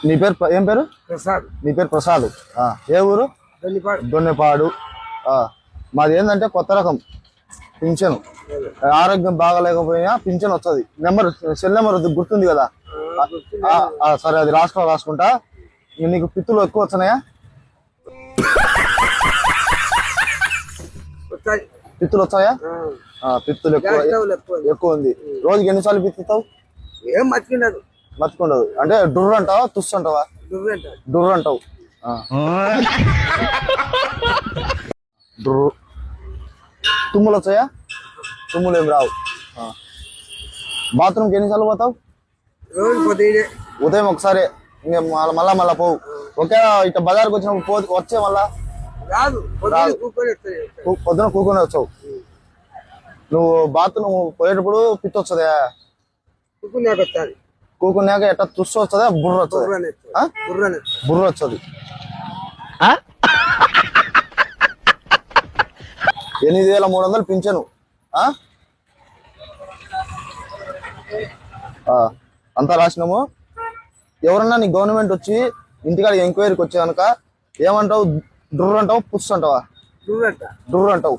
నీ పేరు ఏం పేరు? ప్రసాద్. నీ పేరు ప్రసాద్. ఏ ఊరు? దొన్నెపాడు. మాది ఏంటంటే కొత్త రకం పింఛను. ఆరోగ్యం బాగాలేకపోయినా పింఛన్ వస్తుంది. సెల్ నెంబర్ గుర్తుంది కదా? సరే, అది రాసుకుంటా. నీకు పిత్తులు ఎక్కువ వచ్చినాయా? పిత్తులు వచ్చాయా? పిత్తులు ఎక్కువ ఉంది. రోజుకి ఎన్నిసార్లు పిత్తుతావు? ఏం మర్చిపోండదు. అంటే డుర్రు అంటావా, తుస్సు అంటావా? డుర్రు అంటావు. డుర్రు. తుమ్ములు వచ్చాయా? తుమ్ములు ఏం రావు. బాత్రూమ్కి ఎన్నిసార్లు పోతావు? ఉదయం ఒకసారి, ఇంకా మళ్ళా పోవు. ఒకే ఇట్లా బజార్కి వచ్చినప్పుడు వచ్చే మళ్ళా పొద్దున కూకొని వచ్చావు. నువ్వు బాత్రూమ్ పోయేటప్పుడు పిత్తి వస్తుందా? కూకున్నాక ఎట్లా తుస్సు వస్తుందా, బుర్ర వస్తుంది? బుర్ర వస్తుంది. 8,300 పింఛను. అంతా రాసినాము. ఎవరన్నా నీ గవర్నమెంట్ వచ్చి ఇంటికాడ ఎంక్వైరీకి వచ్చే కనుక ఏమంటావు? డుర్రు అంటావు, పుస్సు అంటావా? డుర్రు అంటావు.